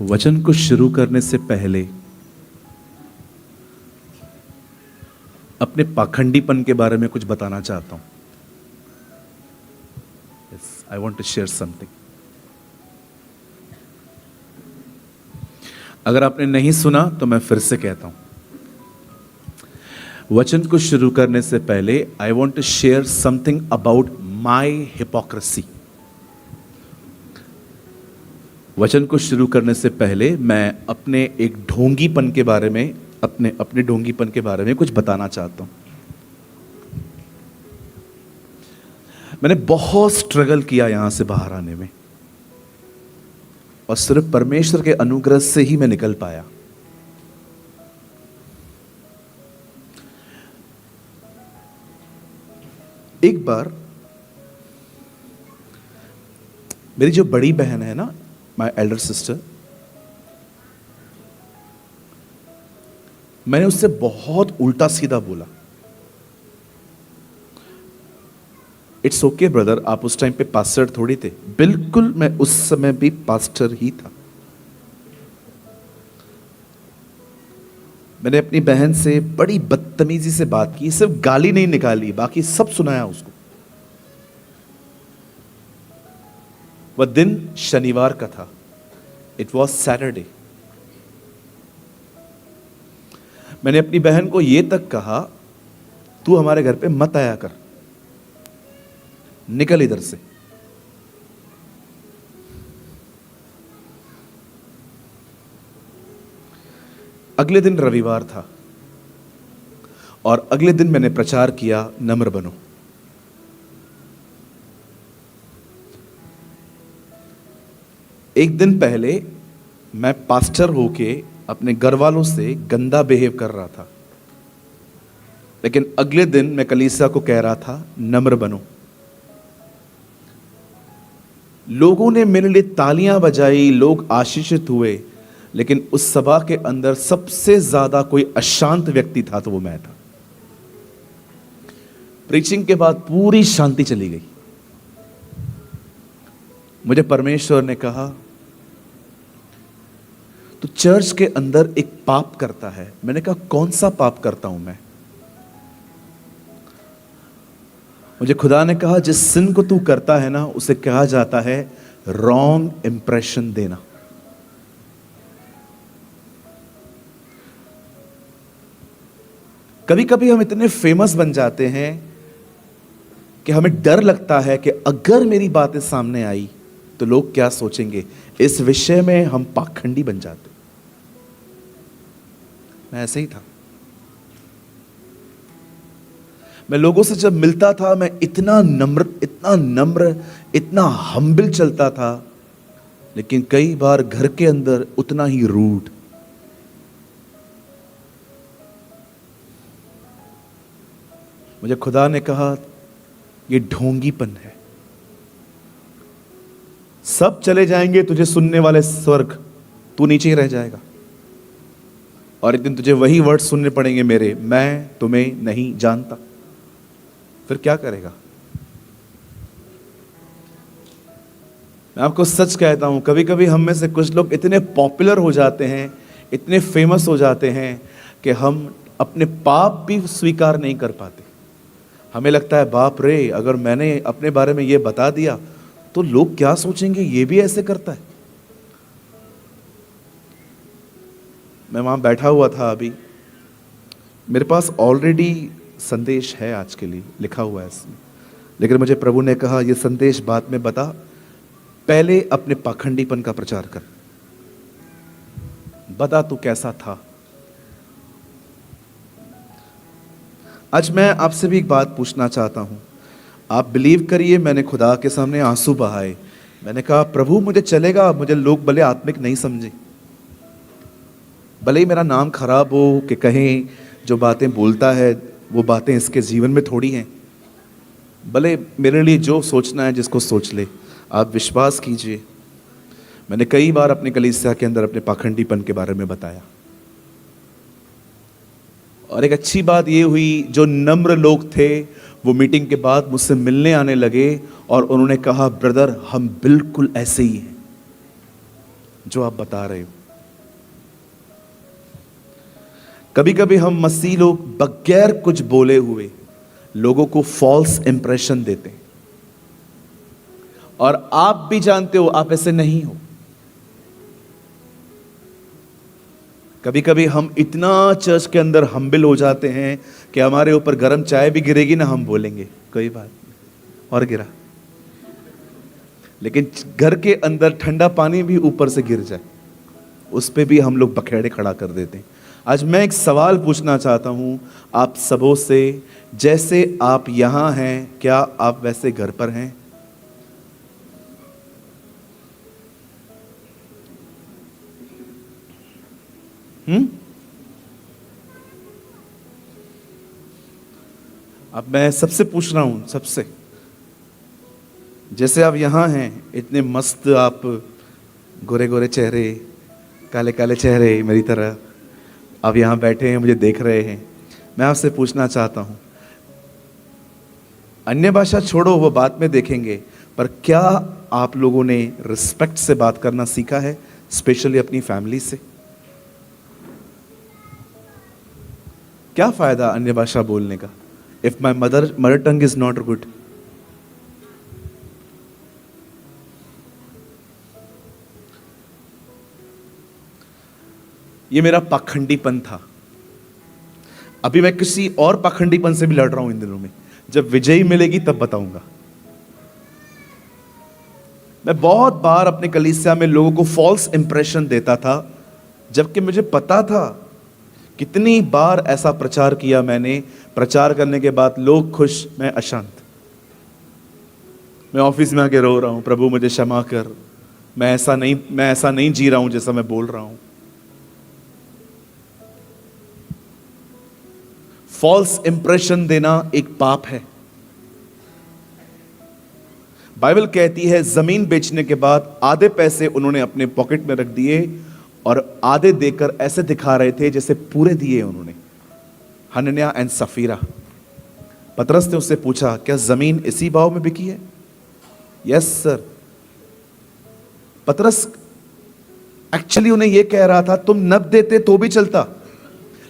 वचन को शुरू करने से पहले अपने पाखंडीपन के बारे में कुछ बताना चाहता हूं। I want to share something. अगर आपने नहीं सुना तो मैं फिर से कहता हूं। वचन को शुरू करने से पहले I want to share something about my hypocrisy. वचन को शुरू करने से पहले मैं अपने एक ढोंगीपन के बारे में अपने ढोंगीपन के बारे में कुछ बताना चाहता हूं। मैंने बहुत स्ट्रगल किया यहां से बाहर आने में, और सिर्फ परमेश्वर के अनुग्रह से ही मैं निकल पाया। एक बार मेरी जो बड़ी बहन है ना, माय एल्डर सिस्टर, मैंने उससे बहुत उल्टा सीधा बोला। इट्स ओके ब्रदर, आप उस टाइम पे पास्टर थोड़ी थे। बिल्कुल, मैं उस समय भी पास्टर ही था। मैंने अपनी बहन से बड़ी बदतमीजी से बात की, सिर्फ गाली नहीं निकाली, बाकी सब सुनाया उसको। वह दिन शनिवार का था। It was Saturday. मैंने अपनी बहन को यह तक कहा, तू हमारे घर पे मत आया कर, निकल इधर से। अगले दिन रविवार था, और अगले दिन मैंने प्रचार किया, नम्र बनो। एक दिन पहले मैं पास्टर होके अपने घर वालों से गंदा बिहेव कर रहा था, लेकिन अगले दिन मैं कलीसिया को कह रहा था, नम्र बनो। लोगों ने मेरे लिए तालियां बजाई, लोग आशीषित हुए, लेकिन उस सभा के अंदर सबसे ज्यादा कोई अशांत व्यक्ति था तो वो मैं था। प्रीचिंग के बाद पूरी शांति चली गई। मुझे परमेश्वर ने कहा, तो चर्च के अंदर एक पाप करता है। मैंने कहा, कौन सा पाप करता हूं मैं? मुझे खुदा ने कहा, जिस सिन को तू करता है ना, उसे कहा जाता है रॉन्ग इंप्रेशन देना। कभी कभी हम इतने फेमस बन जाते हैं कि हमें डर लगता है कि अगर मेरी बातें सामने आई तो लोग क्या सोचेंगे। इस विषय में हम पाखंडी बन जाते। मैं ऐसे ही था। मैं लोगों से जब मिलता था, मैं इतना नम्र, इतना हम्बल चलता था, लेकिन कई बार घर के अंदर उतना ही रूड। मुझे खुदा ने कहा, ये ढोंगीपन है। सब चले जाएंगे, तुझे सुनने वाले स्वर्ग, तू नीचे ही रह जाएगा। और एक दिन तुझे वही वर्ड सुनने पड़ेंगे मेरे, मैं तुम्हें नहीं जानता। फिर क्या करेगा? मैं आपको सच कहता हूं, कभी कभी हम में से कुछ लोग इतने पॉपुलर हो जाते हैं, इतने फेमस हो जाते हैं कि हम अपने पाप भी स्वीकार नहीं कर पाते। हमें लगता है, बाप रे, अगर मैंने अपने बारे में ये बता दिया तो लोग क्या सोचेंगे, ये भी ऐसे करता है। मैं वहां बैठा हुआ था, अभी मेरे पास ऑलरेडी संदेश है आज के लिए, लिखा हुआ है इसमें, लेकिन मुझे प्रभु ने कहा, यह संदेश बाद में बता, पहले अपने पाखंडीपन का प्रचार कर। बता तू कैसा था। आज मैं आपसे भी एक बात पूछना चाहता हूं। आप बिलीव करिए, मैंने खुदा के सामने आंसू बहाए। मैंने कहा, प्रभु मुझे चलेगा, मुझे लोग भले आत्मिक नहीं समझे, भले ही मेरा नाम खराब हो कि कहें जो बातें बोलता है वो बातें इसके जीवन में थोड़ी हैं, भले मेरे लिए जो सोचना है जिसको सोच ले। आप विश्वास कीजिए, मैंने कई बार अपने कलीसिया के अंदर अपने पाखंडीपन के बारे में बताया। और एक अच्छी बात ये हुई, जो नम्र लोग थे वो मीटिंग के बाद मुझसे मिलने आने लगे और उन्होंने कहा, ब्रदर हम बिल्कुल ऐसे ही हैं, जो आप बता रहे हो। कभी कभी हम मसीह लोग बगैर कुछ बोले हुए लोगों को फॉल्स इंप्रेशन देते हैं, और आप भी जानते हो आप ऐसे नहीं हो। कभी कभी हम इतना चर्च के अंदर हम्बिल हो जाते हैं कि हमारे ऊपर गर्म चाय भी गिरेगी ना, हम बोलेंगे कोई बात नहीं, और गिरा। लेकिन घर के अंदर ठंडा पानी भी ऊपर से गिर जाए, उस पे भी हम लोग बखेड़े खड़ा कर देते हैं। आज मैं एक सवाल पूछना चाहता हूं आप सबों से, जैसे आप यहां हैं, क्या आप वैसे घर पर हैं? अब मैं सबसे पूछ रहा हूं, सबसे, जैसे आप यहां हैं, इतने मस्त आप, गोरे गोरे चेहरे, काले काले चेहरे मेरी तरह, आप यहां बैठे हैं, मुझे देख रहे हैं। मैं आपसे पूछना चाहता हूं, अन्य भाषा छोड़ो, वो बात में देखेंगे, पर क्या आप लोगों ने रिस्पेक्ट से बात करना सीखा है, स्पेशली अपनी फैमिली से? क्या फायदा अन्य भाषा बोलने का if my mother tongue is not good? ये मेरा पाखंडीपन था। अभी मैं किसी और पाखंडीपन से भी लड़ रहा हूं इन दिनों में, जब विजयी मिलेगी तब बताऊंगा। मैं बहुत बार अपने कलीसिया में लोगों को फॉल्स इंप्रेशन देता था, जबकि मुझे पता था। कितनी बार ऐसा प्रचार किया मैंने, प्रचार करने के बाद लोग खुश, मैं अशांत। मैं ऑफिस में आके रो रहा हूं, प्रभु मुझे क्षमा कर, मैं ऐसा नहीं जी रहा हूं जैसा मैं बोल रहा हूं। फॉल्स इंप्रेशन देना एक पाप है। बाइबल कहती है जमीन बेचने के बाद आधे पैसे उन्होंने अपने पॉकेट में रख दिए और आधे देकर ऐसे दिखा रहे थे जैसे पूरे दिए उन्होंने। हनन्याह एंड सफीरा। पतरस ने उससे पूछा, क्या जमीन इसी भाव में बिकी है? Yes sir. पतरस एक्चुअली उन्हें यह कह रहा था, तुम नब देते तो भी चलता,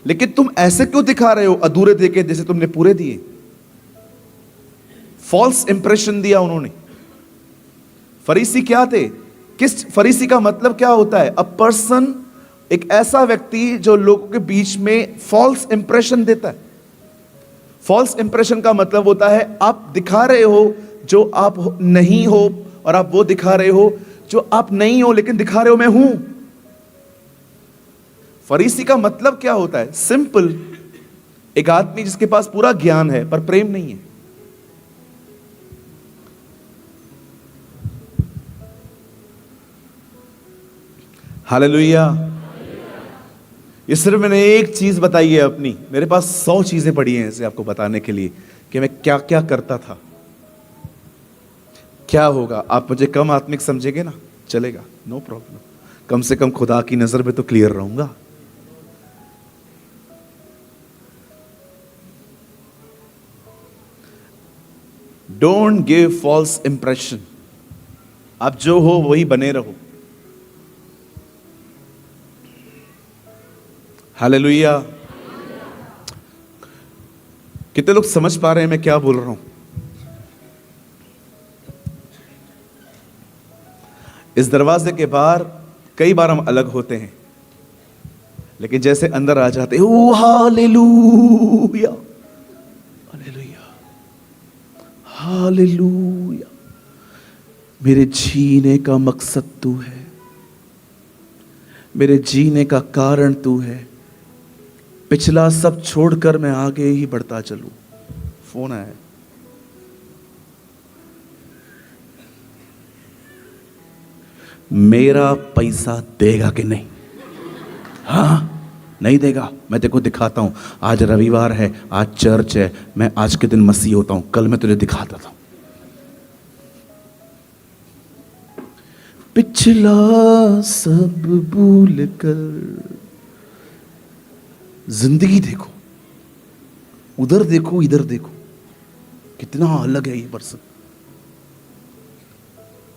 लेकिन तुम ऐसे क्यों दिखा रहे हो अधूरे देके जैसे तुमने पूरे दिए? फॉल्स इंप्रेशन दिया उन्होंने। फरीसी क्या थे? किस फरीसी का मतलब क्या होता है? अ पर्सन, एक ऐसा व्यक्ति जो लोगों के बीच में फॉल्स इंप्रेशन देता है। फॉल्स इंप्रेशन का मतलब होता है आप दिखा रहे हो जो आप नहीं हो, और आप वो दिखा रहे हो जो आप नहीं हो, लेकिन दिखा रहे हो मैं हूं। फरीसी का मतलब क्या होता है? सिंपल, एक आदमी जिसके पास पूरा ज्ञान है पर प्रेम नहीं है। हालेलुया। ये सिर्फ मैंने एक चीज बताई है अपनी, मेरे पास 100 चीजें पड़ी हैं इसे आपको बताने के लिए कि मैं क्या क्या करता था। क्या होगा? आप मुझे कम आत्मिक समझेंगे ना, चलेगा, नो प्रॉब्लम। कम से कम खुदा की नजर में तो क्लियर रहूंगा। Don't give false impression. आप जो हो वही बने रहो। हालेलुया। कितने लोग समझ पा रहे हैं मैं क्या बोल रहा हूं? इस दरवाजे के बाहर कई बार हम अलग होते हैं, लेकिन जैसे अंदर आ जाते हैं, ओ हालेलुया, हालेलुया, हालेलुया, मेरे जीने का मकसद तू है, मेरे जीने का कारण तू है, पिछला सब छोड़कर मैं आगे ही बढ़ता चलूं। फोन आया है। मेरा पैसा देगा कि नहीं? हाँ, नहीं देगा। मैं तेरे को दिखाता हूं। आज रविवार है, आज चर्च है, मैं आज के दिन मसीह होता हूं, कल मैं तुझे दिखाता था। पिछला सब भूल कर जिंदगी देखो, उधर देखो, इधर देखो, कितना अलग है ये पर्सन।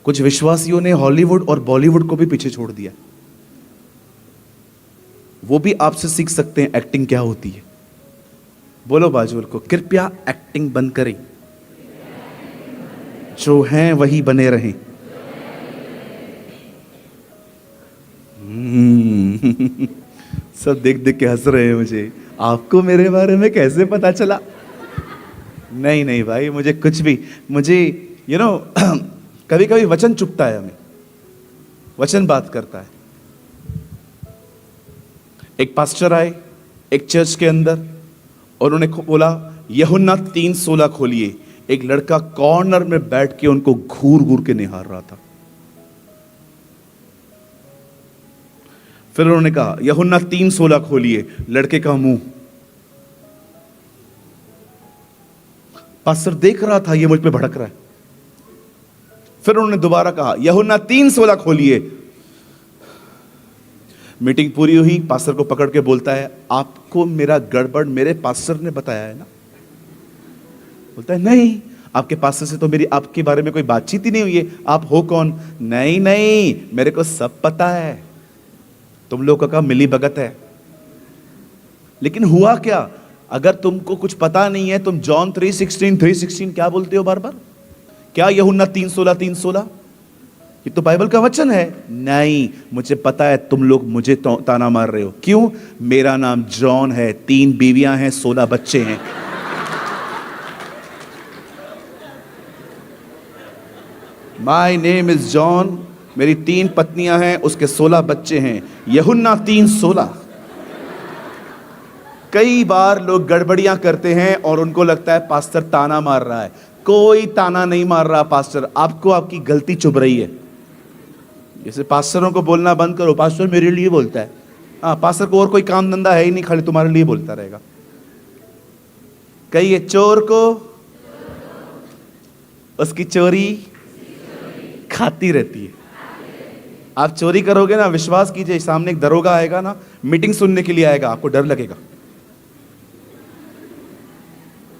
कुछ विश्वासियों ने हॉलीवुड और बॉलीवुड को भी पीछे छोड़ दिया। वो भी आपसे सीख सकते हैं एक्टिंग क्या होती है। बोलो बाजू वाले को, कृपया एक्टिंग बंद करें, जो हैं वही बने रहें। सब देख देख के हंस रहे हैं मुझे। आपको मेरे बारे में कैसे पता चला? नहीं नहीं भाई, मुझे कुछ भी, मुझे कभी कभी वचन चुपता है हमें, वचन बात करता है। एक पास्टर आए एक चर्च के अंदर और उन्होंने बोला यूहन्ना 3:16 खोलिए। एक लड़का कॉर्नर में बैठ के उनको घूर घूर के निहार रहा था। फिर उन्होंने कहा यूहन्ना 3:16 खोलिए। लड़के का मुंह, पास्टर देख रहा था ये मुझ पे भड़क रहा है। फिर उन्होंने दोबारा कहा यूहन्ना 3:16 खोलिए। मीटिंग पूरी हुई, पास्टर को पकड़ के बोलता है आपको मेरा गड़बड़ मेरे पास्टर ने बताया है ना? बोलता है नहीं, आपके पास्टर से तो मेरी आपके बारे में कोई बातचीत ही नहीं हुई है। आप हो कौन? नहीं नहीं, मेरे को सब पता है, तुम लोगों का मिली भगत है। लेकिन हुआ क्या? अगर तुमको कुछ पता नहीं है, तुम जॉन 3:16 क्या बोलते हो बार बार? क्या यूहन्ना 3:16? ये तो बाइबल का वचन है। नहीं, मुझे पता है तुम लोग मुझे ताना मार रहे हो। क्यों? मेरा नाम जॉन है, 3 बीवियां हैं, 16 बच्चे हैं। माई नेम इज जॉन, मेरी 3 पत्नियां हैं, उसके 16 बच्चे हैं। यूहन्ना 3:16। कई बार लोग गड़बड़ियां करते हैं और उनको लगता है पास्टर ताना मार रहा है। कोई ताना नहीं मार रहा पास्टर, आपको आपकी गलती चुभ रही है। जैसे पास्टरों को बोलना बंद करो, पास्टर मेरे लिए बोलता है। हाँ, पास्टर को और कोई काम धंधा है ही नहीं, खाली तुम्हारे लिए बोलता रहेगा। कहिए चोर को उसकी चोरी खाती रहती है। आप चोरी करोगे ना, विश्वास कीजिए, सामने एक दरोगा आएगा ना, मीटिंग सुनने के लिए आएगा, आपको डर लगेगा।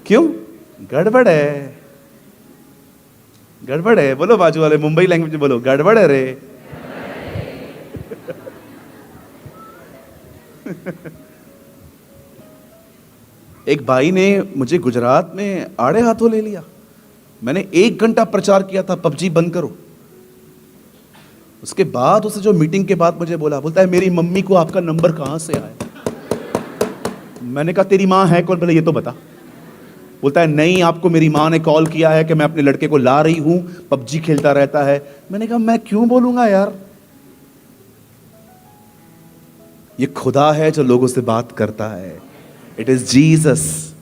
क्यों? गड़बड़ है, गड़बड़ है। बोलो बाजू वाले, मुंबई लैंग्वेज में बोलो, गड़बड़ है रे। एक भाई ने मुझे गुजरात में आड़े हाथों ले लिया। मैंने 1 घंटा प्रचार किया था पबजी बंद करो। उसके बाद उसे जो मीटिंग के बाद मुझे बोलता है मेरी मम्मी को आपका नंबर कहां से आया? मैंने कहा तेरी मां है कौन, पहले ये तो बता। बोलता है नहीं, आपको मेरी मां ने कॉल किया है कि मैं अपने लड़के को ला रही हूं, पबजी खेलता रहता है। मैंने कहा मैं क्यों बोलूंगा यार, ये खुदा है जो लोगों से बात करता है। It is Jesus.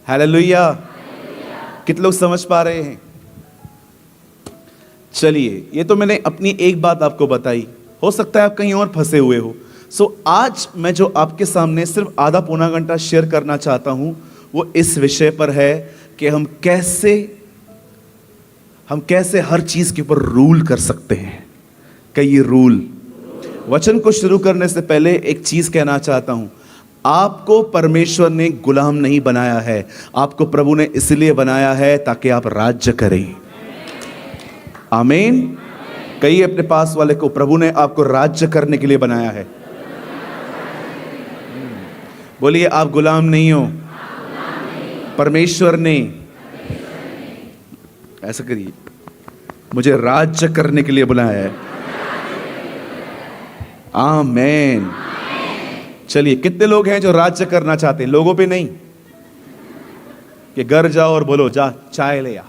हालेलुया। कितने लोग समझ पा रहे हैं? चलिए, ये तो मैंने अपनी एक बात आपको बताई, हो सकता है आप कहीं और फंसे हुए हो। आज मैं जो आपके सामने सिर्फ आधा पौना घंटा शेयर करना चाहता हूं वो इस विषय पर है कि हम कैसे हर चीज के ऊपर रूल कर सकते हैं। कई रूल। वचन को शुरू करने से पहले एक चीज कहना चाहता हूं, आपको परमेश्वर ने गुलाम नहीं बनाया है, आपको प्रभु ने इसलिए बनाया है ताकि आप राज्य करें। आमीन। कहिए अपने पास वाले को, प्रभु ने आपको राज्य करने के लिए बनाया है। बोलिए आप गुलाम नहीं हो, परमेश्वर ने, ऐसा करिए, मुझे राज्य करने के लिए बुलाया है। आमीन। चलिए, कितने लोग हैं जो राज्य करना चाहते हैं? लोगों पे नहीं कि घर जाओ और बोलो जा चाय ले आ,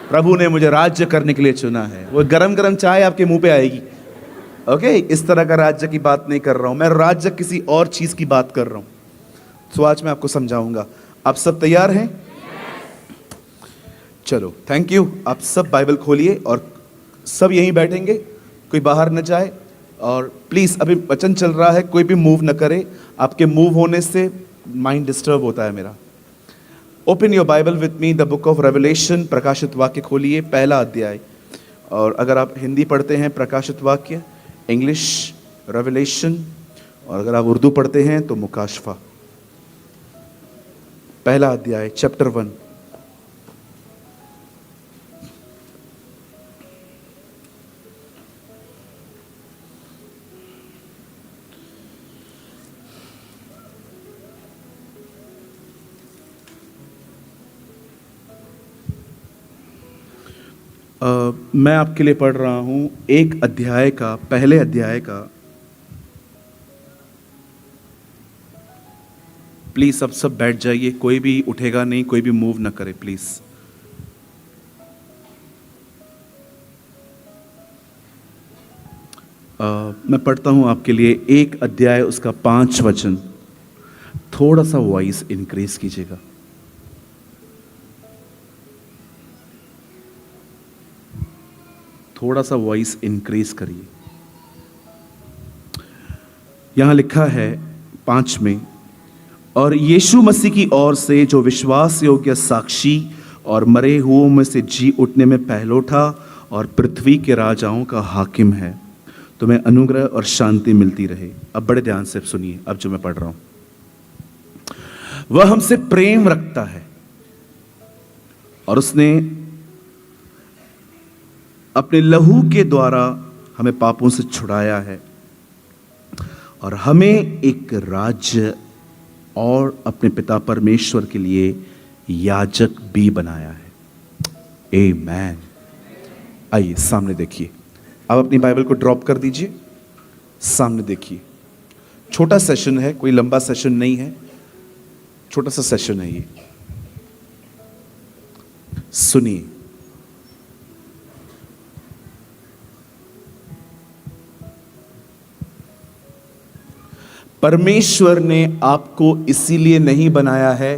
प्रभु ने मुझे राज्य करने के लिए चुना है। वो गरम गरम चाय आपके मुंह पे आएगी। ओके, इस तरह का राज्य की बात नहीं कर रहा हूं मैं, राज्य किसी और चीज की बात कर रहा हूं। आज मैं आपको समझाऊंगा। आप सब तैयार हैं? चलो, थैंक यू। आप सब बाइबल खोलिए और सब यहीं बैठेंगे, कोई बाहर न जाए। और प्लीज, अभी वचन चल रहा है, कोई भी मूव न करे। आपके मूव होने से माइंड डिस्टर्ब होता है मेरा। Open your Bible with me, the book of revelation. प्रकाशित वाक्य खोलिए, पहला अध्याय। और अगर आप हिंदी पढ़ते हैं प्रकाशित वाक्य, इंग्लिश रेवलेशन, और अगर आप उर्दू पढ़ते हैं तो मुकाशफा। पहला अध्याय, चैप्टर 1। मैं आपके लिए पढ़ रहा हूँ एक अध्याय का, पहले अध्याय का। प्लीज सब बैठ जाइए, कोई भी उठेगा नहीं, कोई भी मूव ना करे प्लीज। मैं पढ़ता हूं आपके लिए एक अध्याय, उसका 5 वचन। थोड़ा सा वॉइस इंक्रीज कीजिएगा। थोड़ा सा वॉइस इंक्रीज करिए। यहां लिखा है 5 में, और यीशु मसीह की ओर से जो विश्वास योग्य साक्षी और मरे हुओं में से जी उठने में पहलोठा और पृथ्वी के राजाओं का हाकिम है, तुम्हें अनुग्रह और शांति मिलती रहे। अब बड़े ध्यान से सुनिए, अब जो मैं पढ़ रहा हूं। वह हमसे प्रेम रखता है और उसने अपने लहू के द्वारा हमें पापों से छुड़ाया है और हमें एक राज्य और अपने पिता परमेश्वर के लिए याजक भी बनाया है। आमेन। आइए सामने देखिए। अब अपनी बाइबल को ड्रॉप कर दीजिए, सामने देखिए। छोटा सेशन है, कोई लंबा सेशन नहीं है, छोटा सा सेशन है ये। सुनिए। परमेश्वर ने आपको इसीलिए नहीं बनाया है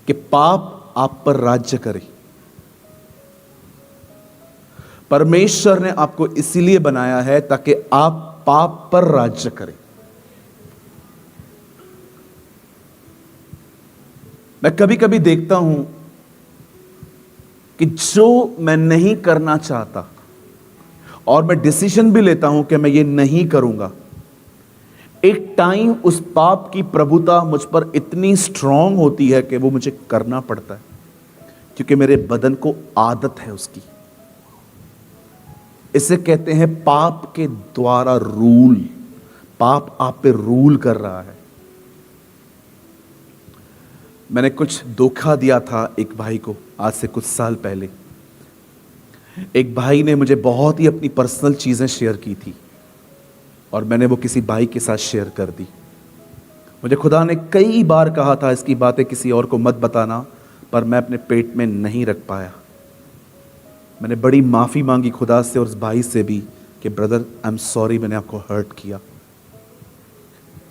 कि पाप आप पर राज्य करे। परमेश्वर ने आपको इसीलिए बनाया है ताकि आप पाप पर राज्य करें। मैं कभी कभी देखता हूं कि जो मैं नहीं करना चाहता और मैं डिसीजन भी लेता हूं कि मैं ये नहीं करूंगा, एक टाइम उस पाप की प्रभुता मुझ पर इतनी स्ट्रांग होती है कि वो मुझे करना पड़ता है, क्योंकि मेरे बदन को आदत है उसकी। इसे कहते हैं पाप के द्वारा रूल। पाप आप पे रूल कर रहा है। मैंने कुछ धोखा दिया था एक भाई को आज से कुछ साल पहले। एक भाई ने मुझे बहुत ही अपनी पर्सनल चीजें शेयर की थी और मैंने वो किसी भाई के साथ शेयर कर दी। मुझे खुदा ने कई बार कहा था इसकी बातें किसी और को मत बताना, पर मैं अपने पेट में नहीं रख पाया। मैंने बड़ी माफ़ी मांगी खुदा से और उस भाई से भी कि ब्रदर आई एम सॉरी, मैंने आपको हर्ट किया।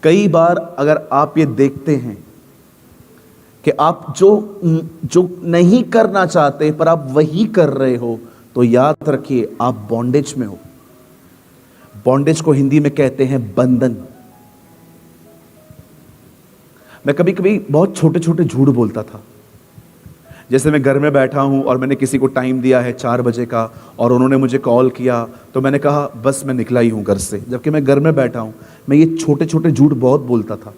कई बार अगर आप ये देखते हैं कि आप जो नहीं करना चाहते पर आप वही कर रहे हो, तो याद रखिए आप बॉन्डेज में हो। बॉन्डेज को हिंदी में कहते हैं बंधन। मैं कभी कभी बहुत छोटे छोटे झूठ बोलता था। जैसे मैं घर में बैठा हूं और मैंने किसी को टाइम दिया है 4 बजे का और उन्होंने मुझे कॉल किया, तो मैंने कहा बस मैं निकला ही हूं घर से, जबकि मैं घर में बैठा हूं। मैं ये छोटे छोटे झूठ बहुत बोलता था।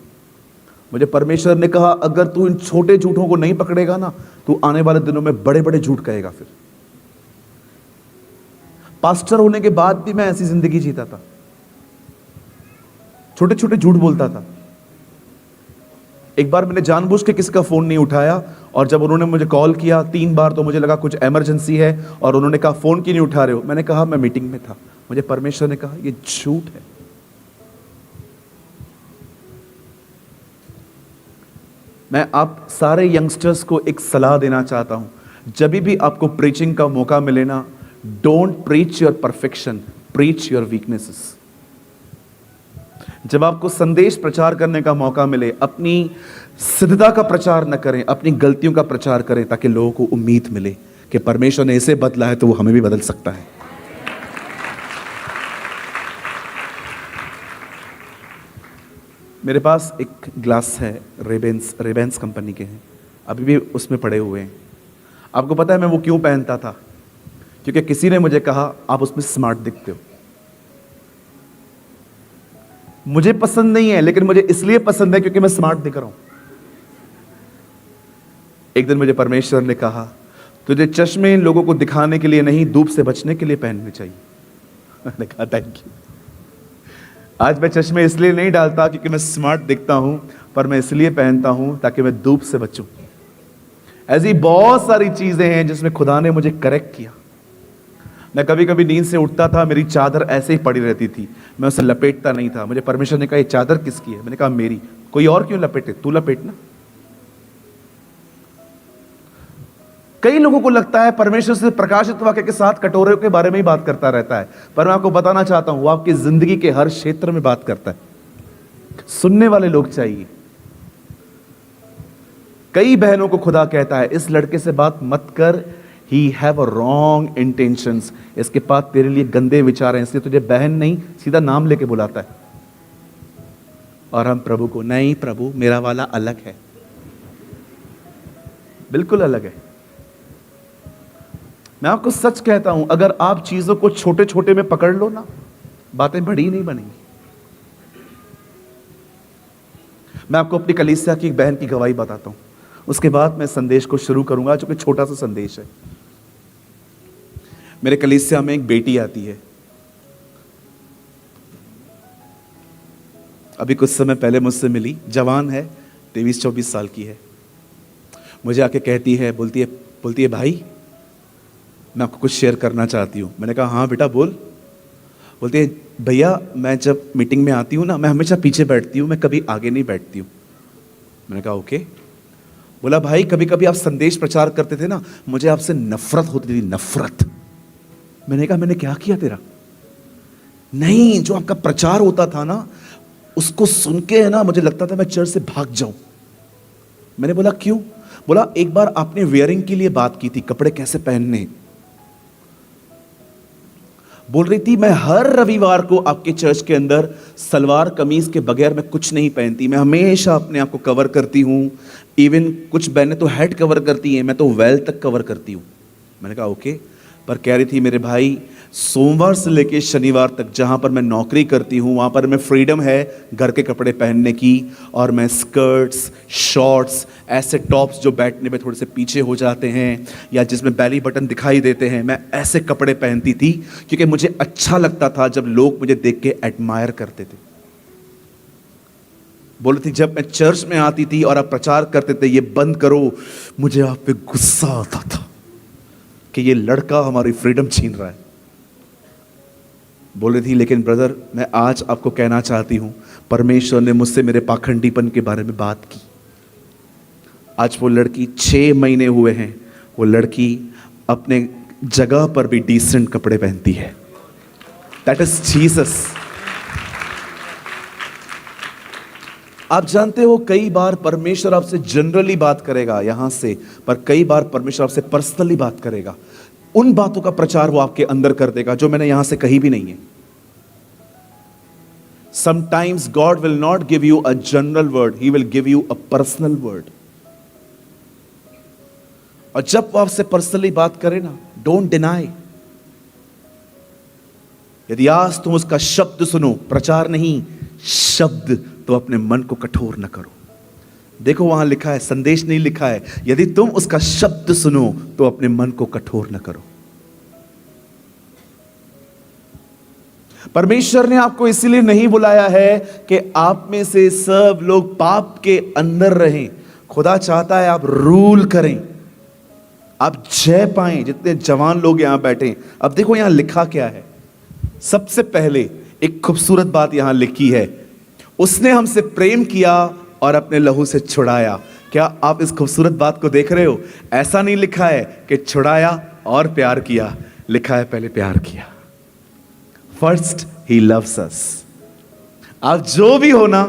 मुझे परमेश्वर ने कहा अगर तू इन छोटे झूठों को नहीं पकड़ेगा ना, तू आने वाले दिनों में बड़े बड़े झूठ कहेगा। फिर पास्टर होने के बाद भी मैं ऐसी जिंदगी जीता था, छोटे छोटे झूठ बोलता था। एक बार मैंने जानबूझ के किसी का फोन नहीं उठाया और जब उन्होंने मुझे कॉल किया 3 बार, तो मुझे लगा कुछ इमरजेंसी है और उन्होंने कहा फोन क्यों नहीं उठा रहे हो। मैंने कहा मैं मीटिंग में था। मुझे परमेश्वर ने कहा ये झूठ है। मैं आप सारे यंगस्टर्स को एक सलाह देना चाहता हूं, जब भी आपको प्रीचिंग का मौका मिले ना, don't preach your perfection, preach your weaknesses. जब आपको संदेश प्रचार करने का मौका मिले, अपनी सिद्धता का प्रचार न करें, अपनी गलतियों का प्रचार करें, ताकि लोगों को उम्मीद मिले कि परमेश्वर ने इसे बदला है तो वो हमें भी बदल सकता है। मेरे पास एक ग्लास है, रेबेंस कंपनी के हैं, अभी भी उसमें पड़े हुए हैं। आपको पता है मैं वो क्यों पहनता था? क्योंकि किसी ने मुझे कहा आप उसमें स्मार्ट दिखते हो। मुझे पसंद नहीं है, लेकिन मुझे इसलिए पसंद है क्योंकि मैं स्मार्ट दिख रहा हूं। एक दिन मुझे परमेश्वर ने कहा तुझे चश्मे इन लोगों को दिखाने के लिए नहीं, धूप से बचने के लिए पहनने चाहिए। मैंने कहा थैंक यू। आज मैं चश्मे इसलिए नहीं डालता क्योंकि मैं स्मार्ट दिखता हूं, पर मैं इसलिए पहनता हूं ताकि मैं धूप से बचूं। ऐसी बहुत सारी चीजें हैं जिसमें खुदा ने मुझे करेक्ट किया। मैं कभी कभी नींद से उठता था, मेरी चादर ऐसे ही पड़ी रहती थी, मैं उसे लपेटता नहीं था। मुझे परमेश्वर ने कहा ये चादर किसकी है? मैंने कहा मेरी। कोई और क्यों लपेटे? तू लपेटना। कई लोगों को लगता है परमेश्वर से प्रकाशित वाक्य के साथ कटोरे के बारे में ही बात करता रहता है, पर मैं आपको बताना चाहता हूं वो आपकी जिंदगी के हर क्षेत्र में बात करता है। सुनने वाले लोग चाहिए। कई बहनों को खुदा कहता है इस लड़के से बात मत कर, he have a wrong intentions, इसके पास तेरे लिए गंदे विचार हैं, इसलिए तुझे बहन नहीं सीधा नाम लेके बुलाता है। और हम प्रभु को, नहीं प्रभु मेरा वाला अलग है, बिल्कुल अलग है। मैं आपको सच कहता हूं, अगर आप चीजों को छोटे छोटे में पकड़ लो ना, बातें बड़ी नहीं बनेंगी। मैं आपको अपनी कलीसिया की एक बहन की गवाही बताता हूं, उसके बाद मैं संदेश को शुरू करूंगा, जो कि छोटा सा संदेश है। मेरे कलीसिया में एक बेटी आती है, अभी कुछ समय पहले मुझसे मिली, जवान है, 23-24 साल की है। मुझे आके कहती है, बोलती है भाई मैं आपको कुछ शेयर करना चाहती हूँ। मैंने कहा हाँ बेटा बोल। बोलती है भैया मैं जब मीटिंग में आती हूँ ना, मैं हमेशा पीछे बैठती हूँ, मैं कभी आगे नहीं बैठती हूँ। मैंने कहा ओके। बोला भाई कभी कभी आप संदेश प्रचार करते थे ना, मुझे आपसे नफरत होती थी, नफरत। मैंने कहा मैंने क्या किया तेरा? नहीं, जो आपका प्रचार होता था ना उसको सुन के है ना मुझे लगता था मैं चर्च से भाग जाऊं। मैंने बोला क्यों? बोला एक बार आपने वेयरिंग के लिए बात की थी, कपड़े कैसे पहनने। बोल रही थी मैं हर रविवार को आपके चर्च के अंदर सलवार कमीज के बगैर मैं कुछ नहीं पहनती, मैं हमेशा अपने आप को कवर करती हूं। इवन कुछ बहनें तो हेड कवर करती हैं, मैं तो वेल तक कवर करती हूं। मैंने कहा ओके। पर कह रही थी मेरे भाई सोमवार से लेके शनिवार तक जहां पर मैं नौकरी करती हूं वहां पर मैं फ्रीडम है घर के कपड़े पहनने की, और मैं स्कर्ट्स, शॉर्ट्स, ऐसे टॉप्स जो बैठने में थोड़े से पीछे हो जाते हैं या जिसमें बैली बटन दिखाई देते हैं, मैं ऐसे कपड़े पहनती थी क्योंकि मुझे अच्छा लगता था जब लोग मुझे देख के एडमायर करते थे। बोलती थी जब मैं चर्च में आती थी और आप प्रचार करते थे ये बंद करो, मुझे आप पे गुस्सा आता था कि ये लड़का हमारी फ्रीडम छीन रहा है। बोल रही थी लेकिन ब्रदर मैं आज आपको कहना चाहती हूं, परमेश्वर ने मुझसे मेरे पाखंडीपन के बारे में बात की। आज वो लड़की 6 महीने हुए हैं, वो लड़की अपने जगह पर भी डिसेंट कपड़े पहनती है। That is Jesus. आप जानते हो कई बार परमेश्वर आपसे जनरली बात करेगा यहां से, पर कई बार परमेश्वर आपसे पर्सनली बात करेगा। उन बातों का प्रचार वो आपके अंदर कर देगा जो मैंने यहां से कही भी नहीं है। Sometimes God will not give you a general word, He will give you a personal word. और जब वो आपसे पर्सनली बात करे ना, डोंट डिनाई। यदि आज तुम उसका शब्द सुनो, प्रचार नहीं शब्द, तो अपने मन को कठोर न करो। देखो वहां लिखा है, संदेश नहीं लिखा है, यदि तुम उसका शब्द सुनो तो अपने मन को कठोर न करो। परमेश्वर ने आपको इसीलिए नहीं बुलाया है कि आप में से सब लोग पाप के अंदर रहें। खुदा चाहता है आप रूल करें, आप जय पाएं। जितने जवान लोग यहां बैठे, अब देखो यहां लिखा क्या है। सबसे पहले एक खूबसूरत बात यहां लिखी है, उसने हमसे प्रेम किया और अपने लहू से छुड़ाया। क्या आप इस खूबसूरत बात को देख रहे हो? ऐसा नहीं लिखा है कि छुड़ाया और प्यार किया, लिखा है पहले प्यार किया। फर्स्ट ही लव्स अस। आप जो भी हो ना,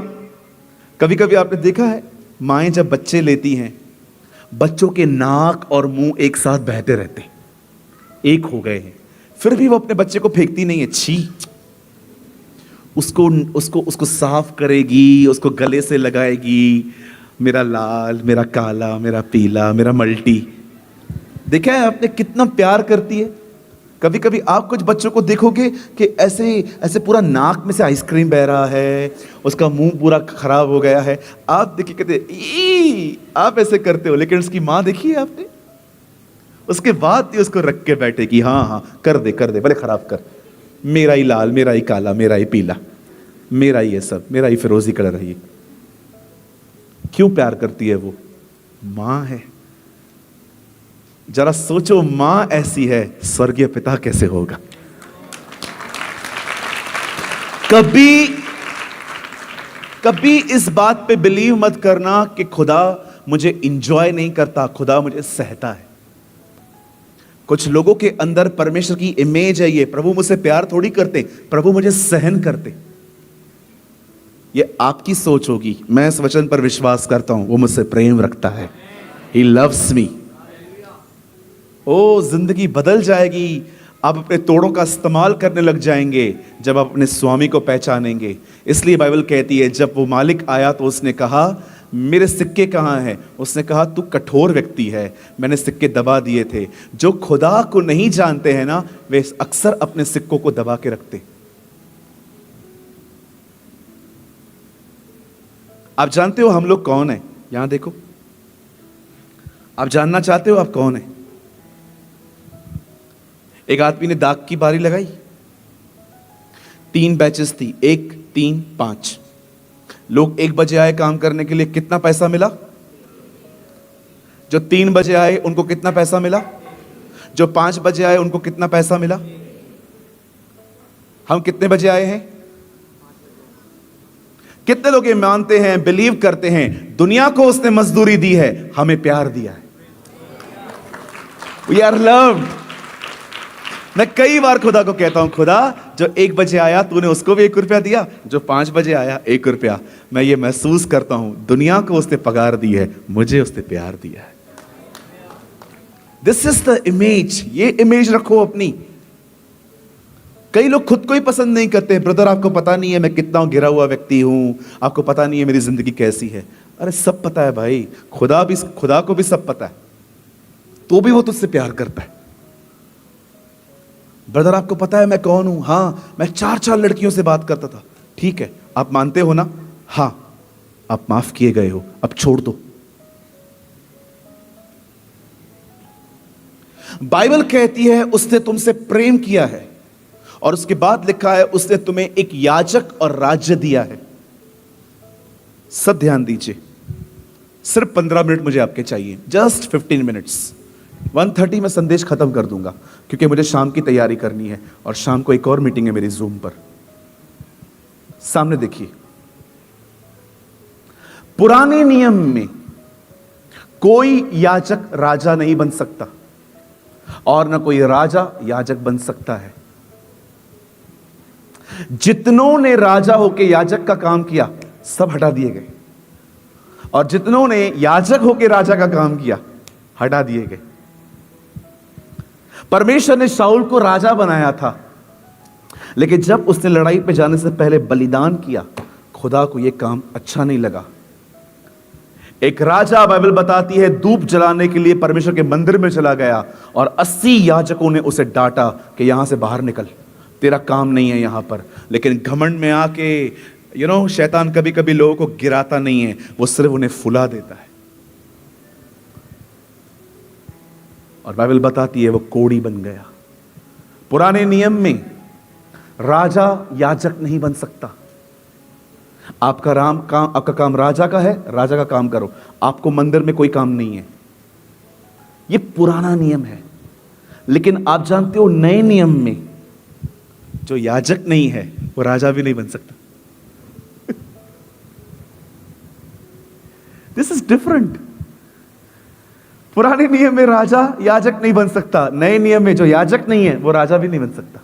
कभी कभी आपने देखा है माएं जब बच्चे लेती हैं, बच्चों के नाक और मुंह एक साथ बहते रहते, एक हो गए हैं, फिर भी वो अपने बच्चे को फेंकती नहीं है। छी, उसको साफ करेगी, उसको गले से लगाएगी, मेरा लाल, मेरा काला, मेरा पीला, मेरा मल्टी। देखा है आपने कितना प्यार करती है। कभी कभी आप कुछ बच्चों को देखोगे कि ऐसे ऐसे पूरा नाक में से आइसक्रीम बह रहा है, उसका मुंह पूरा खराब हो गया है, आप देखिए कहते ई, आप ऐसे करते हो, लेकिन उसकी माँ देखी है आपने, उसके बाद भी उसको रख के बैठेगी, हाँ हाँ कर दे भले खराब कर, मेरा ही लाल, मेरा ही काला, मेरा ही पीला, मेरा ही ये सब, मेरा ही फिरोजी कलर है ये। क्यों प्यार करती है वो? माँ है। जरा सोचो, मां ऐसी है, स्वर्गीय पिता कैसे होगा। कभी कभी इस बात पे बिलीव मत करना कि खुदा मुझे इंजॉय नहीं करता, खुदा मुझे सहता है। कुछ लोगों के अंदर परमेश्वर की इमेज है, ये प्रभु मुझसे प्यार थोड़ी करते, प्रभु मुझे सहन करते। ये आपकी सोच होगी। मैं इस वचन पर विश्वास करता हूं, वो मुझसे प्रेम रखता है। He loves me। ओ, जिंदगी बदल जाएगी। आप अपने तोड़ों का इस्तेमाल करने लग जाएंगे जब आप अपने स्वामी को पहचानेंगे। इसलिए बाइबल कहती है, जब वो मालिक आया तो उसने कहा, मेरे सिक्के कहाँ हैं? उसने कहा, तू कठोर व्यक्ति है, मैंने सिक्के दबा दिए थे। जो खुदा को नहीं जानते हैं ना, वे अक्सर अपने सिक्कों को दबा के रखते। आप जानते हो हम लोग कौन है? यहां देखो, आप जानना चाहते हो आप कौन है? एक आदमी ने दाग की बारी लगाई, 3 बैचेस थी, 1, 3, 5 लोग 1 बजे आए काम करने के लिए, कितना पैसा मिला? जो 3 बजे आए उनको कितना पैसा मिला? जो 5 बजे आए उनको कितना पैसा मिला? हम कितने बजे आए हैं? कितने लोग ये मानते हैं, बिलीव करते हैं, दुनिया को उसने मजदूरी दी है, हमें प्यार दिया है। We are loved। मैं कई बार खुदा को कहता हूं, खुदा जो 1 बजे आया तूने उसको भी 1 रुपया दिया, जो 5 बजे आया 1 रुपया। मैं ये महसूस करता हूं, दुनिया को उसने पगार दी है, मुझे उसने प्यार दिया है। This is the image. ये इमेज रखो अपनी। कई लोग खुद को ही पसंद नहीं करते। ब्रदर, आपको पता नहीं है मैं कितना गिरा हुआ व्यक्ति हूं, आपको पता नहीं है मेरी जिंदगी कैसी है। अरे सब पता है भाई, खुदा को भी सब पता है, तो भी वो तुझसे प्यार करता है। ब्रदर, आपको पता है मैं कौन हूं? हाँ, मैं 4 लड़कियों से बात करता था। ठीक है, आप मानते हो ना? हाँ, आप माफ किए गए हो, अब छोड़ दो। बाइबल कहती है उसने तुमसे प्रेम किया है, और उसके बाद लिखा है उसने तुम्हें एक याजक और राज्य दिया है। सब ध्यान दीजिए, सिर्फ 15 मिनट मुझे आपके चाहिए, जस्ट 15 मिनट्स। 1:30 में संदेश खत्म कर दूंगा, क्योंकि मुझे शाम की तैयारी करनी है, और शाम को एक और मीटिंग है मेरी जूम पर। सामने देखिए, पुराने नियम में कोई याजक राजा नहीं बन सकता, और ना कोई राजा याजक बन सकता है। जितनों ने राजा होकर याजक का काम किया, सब हटा दिए गए, और जितनों ने याजक होकर राजा का काम किया, हटा दिए गए। परमेश्वर ने शाऊल को राजा बनाया था, लेकिन जब उसने लड़ाई पे जाने से पहले बलिदान किया, खुदा को यह काम अच्छा नहीं लगा। एक राजा, बाइबल बताती है, धूप जलाने के लिए परमेश्वर के मंदिर में चला गया, और 80 याजकों ने उसे डांटा कि यहां से बाहर निकल, तेरा काम नहीं है यहां पर। लेकिन घमंड में आके शैतान कभी कभी लोगों को गिराता नहीं है, वो सिर्फ उन्हें फुला देता है। और बाइबल बताती है वो कोड़ी बन गया। पुराने नियम में राजा याजक नहीं बन सकता। आपका काम राजा का है, राजा का काम करो, आपको मंदिर में कोई काम नहीं है। ये पुराना नियम है। लेकिन आप जानते हो, नए नियम में जो याजक नहीं है वो राजा भी नहीं बन सकता। This is different. पुराने नियम में राजा याजक नहीं बन सकता, नए नियम में जो याजक नहीं है वो राजा भी नहीं बन सकता।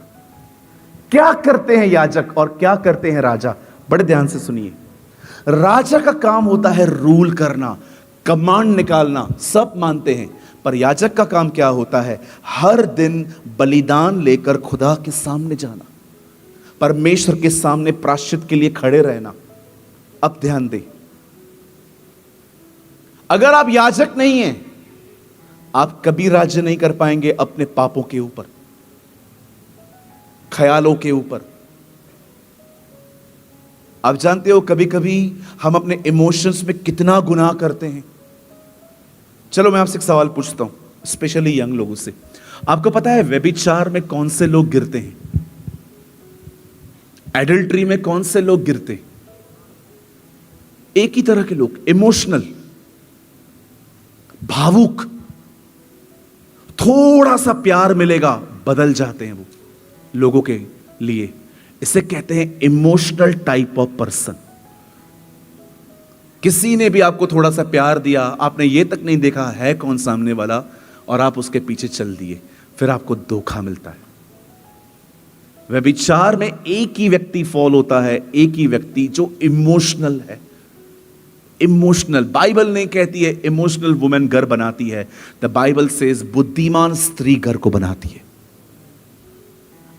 क्या करते हैं याजक और क्या करते हैं राजा? बड़े ध्यान से सुनिए। राजा का काम होता है रूल करना, कमांड निकालना, सब मानते हैं। पर याजक का काम क्या होता है? हर दिन बलिदान लेकर खुदा के सामने जाना, परमेश्वर के सामने प्रायश्चित के लिए खड़े रहना। अब ध्यान दें, अगर आप याजक नहीं हैं, आप कभी राज्य नहीं कर पाएंगे अपने पापों के ऊपर, ख्यालों के ऊपर। आप जानते हो, कभी कभी हम अपने इमोशंस में कितना गुनाह करते हैं। चलो मैं आपसे एक सवाल पूछता हूं, स्पेशली यंग लोगों से। आपको पता है व्यभिचार में कौन से लोग गिरते हैं? एडल्ट्री में कौन से लोग गिरते हैं? एक ही तरह के लोग, इमोशनल, भावुक। थोड़ा सा प्यार मिलेगा, बदल जाते हैं वो लोगों के लिए। इसे कहते हैं इमोशनल टाइप ऑफ पर्सन। किसी ने भी आपको थोड़ा सा प्यार दिया, आपने ये तक नहीं देखा है कौन सामने वाला, और आप उसके पीछे चल दिए, फिर आपको धोखा मिलता है। व्यभिचार में एक ही व्यक्ति फॉल होता है, एक ही व्यक्ति जो इमोशनल है। इमोशनल, बाइबल नहीं कहती है इमोशनल वुमेन घर बनाती है। द बाइबल सेज बुद्धिमान स्त्री घर को बनाती है।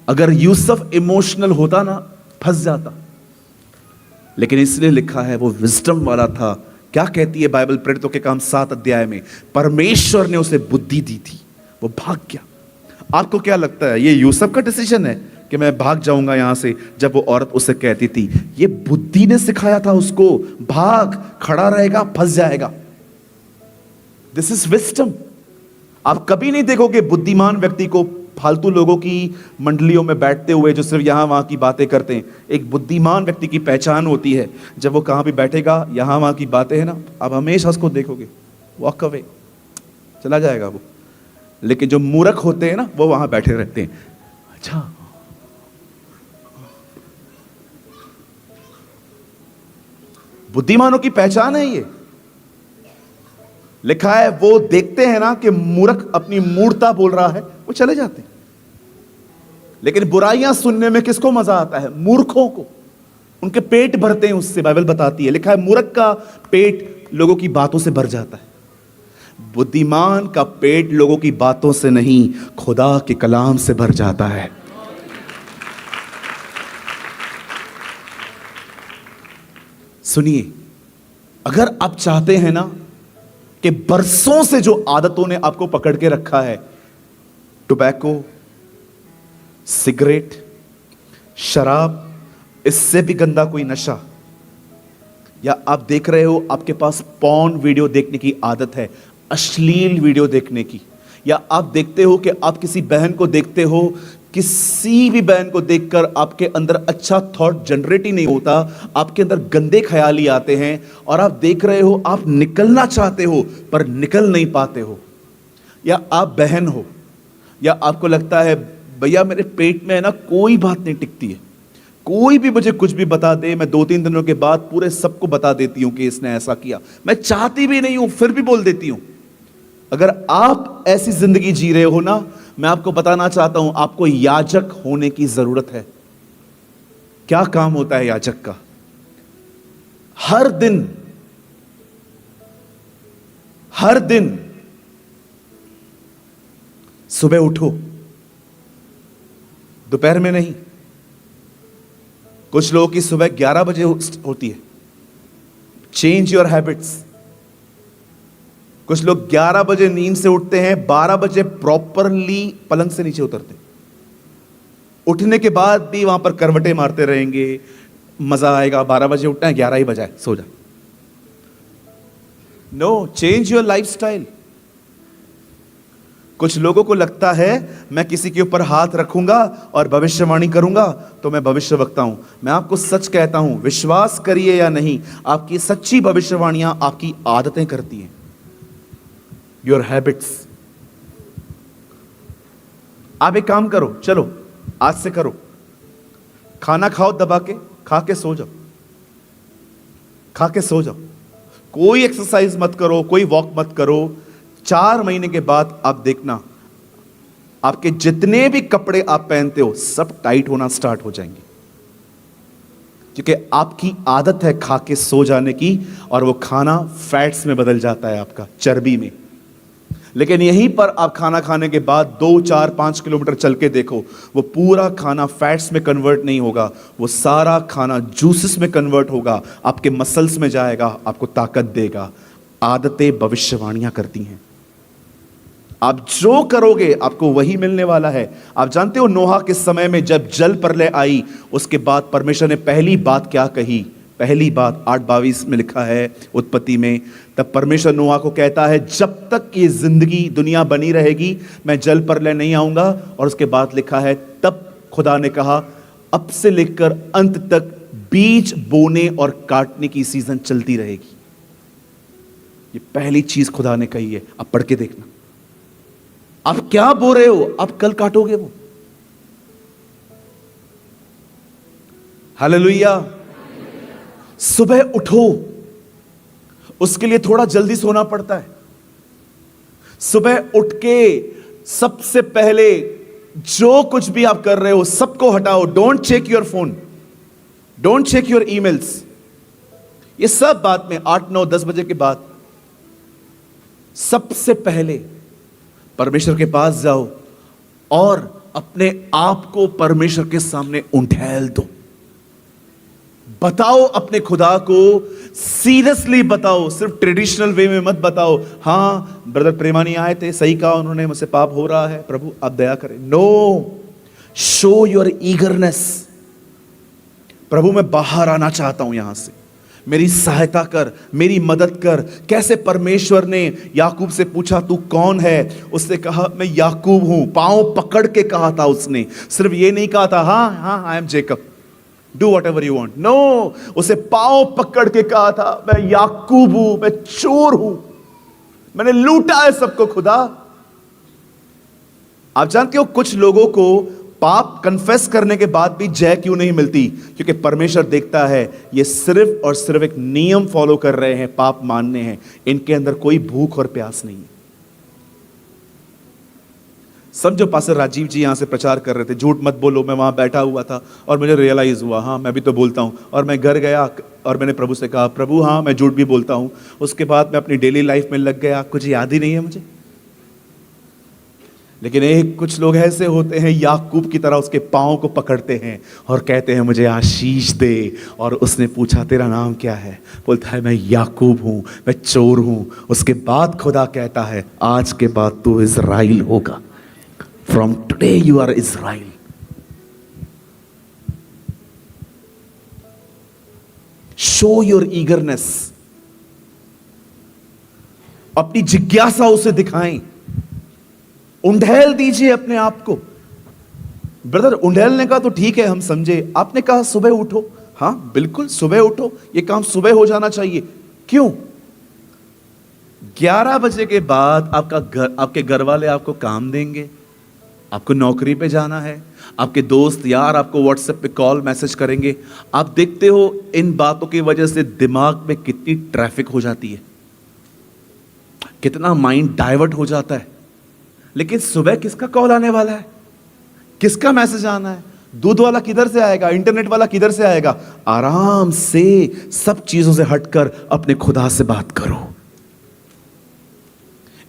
अगर यूसुफ इमोशनल होता ना, फंस जाता, लेकिन इसलिए लिखा है वो विजडम वाला था। क्या कहती है बाइबल प्रेरितों के काम 7 अध्याय में? परमेश्वर ने उसे बुद्धि दी थी, वो भाग गया। आपको क्या लगता है ये यूसुफ का डिसीजन है कि मैं भाग जाऊंगा यहां से? जब वो औरत उसे कहती थी, ये बुद्धि ने सिखाया था उसको, भाग, खड़ा रहेगा फंस जाएगा। This is wisdom. आप कभी नहीं देखोगे बुद्धिमान व्यक्ति को फालतू लोगों की मंडलियों में बैठते हुए जो सिर्फ यहां वहां की बातें करते हैं। एक बुद्धिमान व्यक्ति की पहचान होती है, जब वो कहां भी बैठेगा, यहां वहां की बातें है ना, आप हमेशा उसको देखोगे, वॉक अवे, चला जाएगा वो। लेकिन जो मूर्ख होते हैं ना, वो वहां बैठे रहते हैं। अच्छा, बुद्धिमानों की पहचान है ये। लिखा है वो देखते हैं ना कि मूर्ख अपनी मूर्खता बोल रहा है, वो चले जाते हैं। लेकिन बुराइयां सुनने में किसको मजा आता है? मूर्खों को। उनके पेट भरते हैं उससे, बाइबल बताती है। लिखा है मूर्ख का पेट लोगों की बातों से भर जाता है, बुद्धिमान का पेट लोगों की बातों से नहीं, खुदा के कलाम से भर जाता है। सुनिए, अगर आप चाहते हैं ना कि बरसों से जो आदतों ने आपको पकड़ के रखा है, टोबैको, सिगरेट, शराब, इससे भी गंदा कोई नशा, या आप देख रहे हो आपके पास पॉर्न वीडियो देखने की आदत है, अश्लील वीडियो देखने की, या आप देखते हो कि आप किसी बहन को देखते हो, किसी भी बहन को देखकर आपके अंदर अच्छा थॉट जनरेट ही नहीं होता, आपके अंदर गंदे ख्याल ही आते हैं, और आप देख रहे हो आप निकलना चाहते हो पर निकल नहीं पाते हो। या आप बहन हो, या आपको लगता है भैया मेरे पेट में है ना कोई बात नहीं टिकती है, कोई भी मुझे कुछ भी बता दे, मैं 2-3 दिनों के बाद पूरे सबको बता देती हूं कि इसने ऐसा किया, मैं चाहती भी नहीं हूं फिर भी बोल देती हूं। अगर आप ऐसी जिंदगी जी रहे हो ना, मैं आपको बताना चाहता हूं आपको याजक होने की जरूरत है। क्या काम होता है याजक का? हर दिन सुबह उठो, दोपहर में नहीं। कुछ लोगों की सुबह 11 बजे होती है। Change your habits. कुछ लोग 11 बजे नींद से उठते हैं, 12 बजे प्रॉपरली पलंग से नीचे उतरते। उठने के बाद भी वहां पर करवटें मारते रहेंगे, मजा आएगा, 12 बजे उठना है, 11 ही बजाए सो जा। No, change your lifestyle. कुछ लोगों को लगता है मैं किसी के ऊपर हाथ रखूंगा और भविष्यवाणी करूंगा तो मैं भविष्यवक्ता हूं। मैं आपको सच कहता हूं, विश्वास करिए या नहीं, आपकी सच्ची भविष्यवाणियां आपकी आदतें करती हैं। Your habits. आप एक काम करो, चलो आज से करो, खाना खाओ दबा के, खा के सो जाओ, खा के सो जाओ। कोई एक्सरसाइज मत करो, कोई वॉक मत करो। 4 महीने के बाद आप देखना आपके जितने भी कपड़े आप पहनते हो सब टाइट होना स्टार्ट हो जाएंगे, क्योंकि आपकी आदत है खा के सो जाने की, और वो खाना फैट्स में बदल जाता है, आपका चर्बी में। लेकिन यहीं पर आप खाना खाने के बाद 2, 4, 5 किलोमीटर चल के देखो, वो पूरा खाना फैट्स में कन्वर्ट नहीं होगा, वो सारा खाना जूसेस में कन्वर्ट होगा, आपके मसल्स में जाएगा, आपको ताकत देगा। आदतें भविष्यवाणियां करती हैं। आप जो करोगे आपको वही मिलने वाला है। आप जानते हो नोहा के समय में जब जल प्रलय आई, उसके बाद परमेश्वर ने पहली बात क्या कही? पहली बात 8:22 में लिखा है उत्पत्ति में। तब परमेश्वर नोहा को कहता है जब तक ये जिंदगी दुनिया बनी रहेगी मैं जल प्रलय नहीं आऊंगा। और उसके बाद लिखा है तब खुदा ने कहा अब से लेकर अंत तक बीज बोने और काटने की सीजन चलती रहेगी। ये पहली चीज खुदा ने कही है, आप पढ़ के देखना। आप क्या बो रहे हो, आप कल काटोगे वो। हालेलुया। सुबह उठो, उसके लिए थोड़ा जल्दी सोना पड़ता है। सुबह उठ के सबसे पहले जो कुछ भी आप कर रहे हो सबको हटाओ। Don't check your phone, don't check your emails. ये सब बाद में 8 9 10 बजे के बाद। सबसे पहले परमेश्वर के पास जाओ और अपने आप को परमेश्वर के सामने उंडेल दो। बताओ अपने खुदा को, सीरियसली बताओ, सिर्फ ट्रेडिशनल वे में मत बताओ। हां ब्रदर प्रेमानी आए थे, सही कहा उन्होंने, मुझसे पाप हो रहा है, प्रभु आप दया करें। No, show your eagerness. प्रभु मैं बाहर आना चाहता हूं यहां से, मेरी सहायता कर, मेरी मदद कर। कैसे परमेश्वर ने याकूब से पूछा तू कौन है, उसने कहा मैं याकूब हूं। पांव पकड़ के कहा था उसने, सिर्फ ये नहीं कहा था हाँ हाँ I am Jacob, do whatever you want. No, उसे पांव पकड़ के कहा था मैं याकूब हूं, मैं चोर हूं, मैंने लूटा है सबको खुदा। आप जानते हो कुछ लोगों को पाप कन्फेस करने के बाद भी जय क्यों नहीं मिलती? क्योंकि परमेश्वर देखता है ये सिर्फ और सिर्फ एक नियम फॉलो कर रहे हैं, पाप मानने हैं, इनके अंदर कोई भूख और प्यास नहीं है। समझो पास्टर राजीव जी यहां से प्रचार कर रहे थे, झूठ मत बोलो, मैं वहां बैठा हुआ था और मुझे रियलाइज हुआ हाँ मैं भी तो बोलता हूं। और मैं घर गया और मैंने प्रभु से कहा प्रभु हाँ मैं झूठ भी बोलता हूं। उसके बाद मैं अपनी डेली लाइफ में लग गया, कुछ याद ही नहीं है मुझे। लेकिन एक कुछ लोग ऐसे होते हैं याकूब की तरह, उसके पांव को पकड़ते हैं और कहते हैं मुझे आशीष दे। और उसने पूछा तेरा नाम क्या है, बोलता है मैं याकूब हूं, मैं चोर हूं। उसके बाद खुदा कहता है आज के बाद तू इज़राइल होगा, from today you are Israel. Show your eagerness, अपनी जिज्ञासा उसे दिखाएं, उंडेल दीजिए अपने आप को। ब्रदर उंडेलने का तो ठीक है हम समझे, आपने कहा सुबह उठो, हां बिल्कुल सुबह उठो, ये काम सुबह हो जाना चाहिए। क्यों? 11 बजे के बाद आपके घर वाले आपको काम देंगे, आपको नौकरी पे जाना है, आपके दोस्त यार आपको व्हाट्सएप पे कॉल मैसेज करेंगे। आप देखते हो इन बातों की वजह से दिमाग में कितनी ट्रैफिक हो जाती है, कितना माइंड डाइवर्ट हो जाता है। लेकिन सुबह किसका कॉल आने वाला है, किसका मैसेज आना है, दूध वाला किधर से आएगा, इंटरनेट वाला किधर से आएगा? आराम से सब चीजों से हटकर अपने खुदा से बात करो।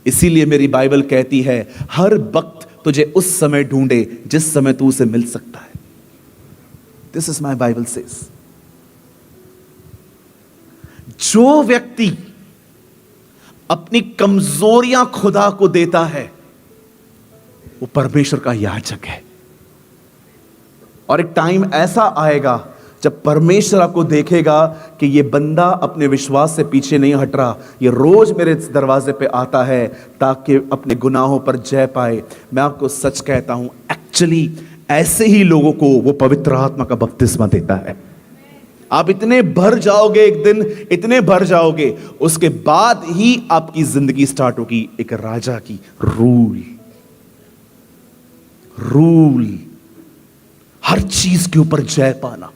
इसीलिए मेरी बाइबल कहती है हर वक्त तुझे उस समय ढूंढे जिस समय तू उसे मिल सकता है। This is my Bible says. जो व्यक्ति अपनी कमजोरियां खुदा को देता है वो परमेश्वर का याजक है। और एक टाइम ऐसा आएगा जब परमेश्वर आपको देखेगा कि ये बंदा अपने विश्वास से पीछे नहीं हट रहा, ये रोज मेरे दरवाजे पे आता है ताकि अपने गुनाहों पर जय पाए। मैं आपको सच कहता हूं, एक्चुअली ऐसे ही लोगों को वो पवित्र आत्मा का बपतिस्मा देता है। आप इतने भर जाओगे, एक दिन इतने भर जाओगे, उसके बाद ही आपकी जिंदगी स्टार्ट होगी एक राजा की रूल। हर चीज के ऊपर जय पाना,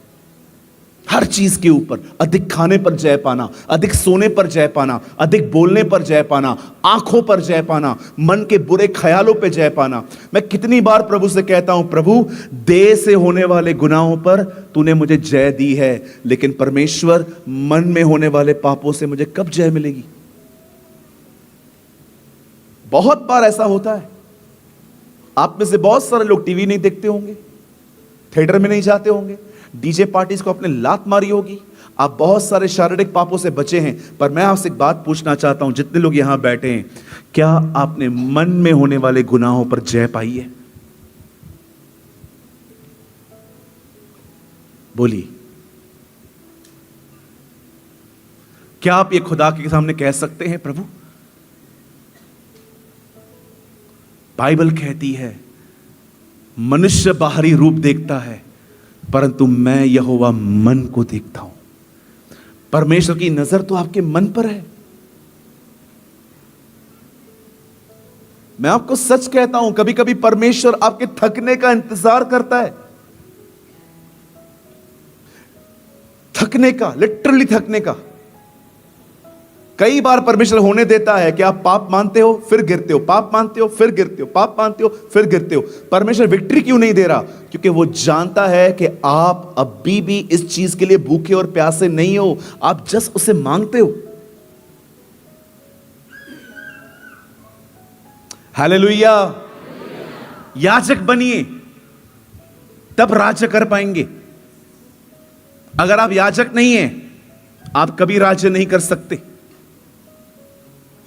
हर चीज के ऊपर, अधिक खाने पर जय पाना, अधिक सोने पर जय पाना, अधिक बोलने पर जय पाना, आंखों पर जय पाना, मन के बुरे ख्यालों पर जय पाना। मैं कितनी बार प्रभु से कहता हूं प्रभु देह से होने वाले गुनाहों पर तूने मुझे जय दी है, लेकिन परमेश्वर मन में होने वाले पापों से मुझे कब जय मिलेगी? बहुत बार ऐसा होता है। आप में से बहुत सारे लोग टीवी नहीं देखते होंगे, थिएटर में नहीं जाते होंगे, डीजे पार्टीज को अपने लात मारी होगी, आप बहुत सारे शारीरिक पापों से बचे हैं। पर मैं आपसे एक बात पूछना चाहता हूं, जितने लोग यहां बैठे हैं, क्या आपने मन में होने वाले गुनाहों पर जय पाई है? बोलिए, क्या आप ये खुदा के सामने कह सकते हैं प्रभु? बाइबल कहती है मनुष्य बाहरी रूप देखता है परंतु मैं यहोवा मन को देखता हूं। परमेश्वर की नजर तो आपके मन पर है। मैं आपको सच कहता हूं, कभी कभी परमेश्वर आपके थकने का इंतजार करता है, थकने का, लिटरली थकने का। कई बार परमेश्वर होने देता है कि आप पाप मानते हो फिर गिरते हो, पाप मानते हो फिर गिरते हो, पाप मानते हो फिर गिरते हो। परमेश्वर विक्ट्री क्यों नहीं दे रहा? क्योंकि वो जानता है कि आप अभी भी इस चीज के लिए भूखे और प्यासे नहीं हो, आप जस्ट उसे मांगते हो। हालेलुया। याजक बनिए, तब राज्य कर पाएंगे। अगर आप याजक नहीं हैं, आप कभी राज्य नहीं कर सकते।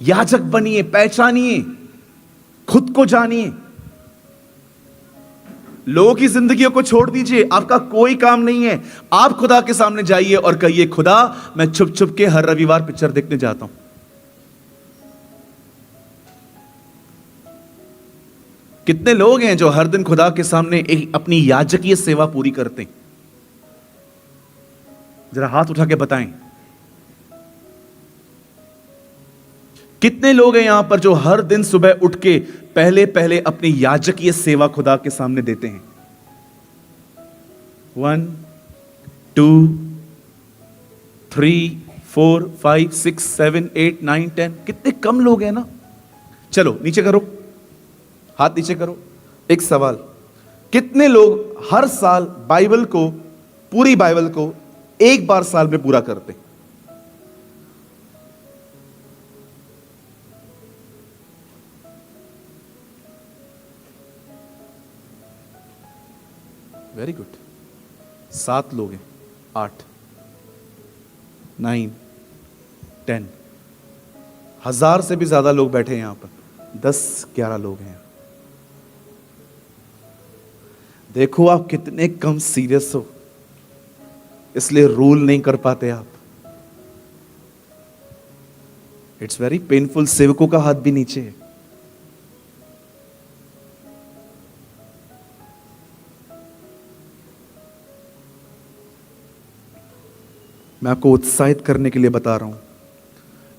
याजक बनिए, पहचानिए, खुद को जानिए। लोगों की जिंदगियों को छोड़ दीजिए, आपका कोई काम नहीं है। आप खुदा के सामने जाइए और कहिए, खुदा मैं छुप छुप के हर रविवार पिक्चर देखने जाता हूं। कितने लोग हैं जो हर दिन खुदा के सामने एक अपनी याजकीय सेवा पूरी करते हैं? जरा हाथ उठा के बताएं। कितने लोग हैं यहां पर जो हर दिन सुबह उठ के पहले पहले अपनी याजकीय सेवा खुदा के सामने देते हैं? 1 2 3 4 5 6 7 8 9 10। कितने कम लोग हैं ना। चलो नीचे करो, हाथ नीचे करो। एक सवाल, कितने लोग हर साल बाइबल को, पूरी बाइबल को एक बार साल में पूरा करते? Very good. 7 लोग हैं, 8 9 10। 1000 से भी ज्यादा लोग बैठे हैं यहां पर, 10-11 लोग हैं। देखो आप कितने कम सीरियस हो, इसलिए रूल नहीं कर पाते आप। It's very painful. सेवकों का हाथ भी नीचे है। मैं आपको उत्साहित करने के लिए बता रहा हूं।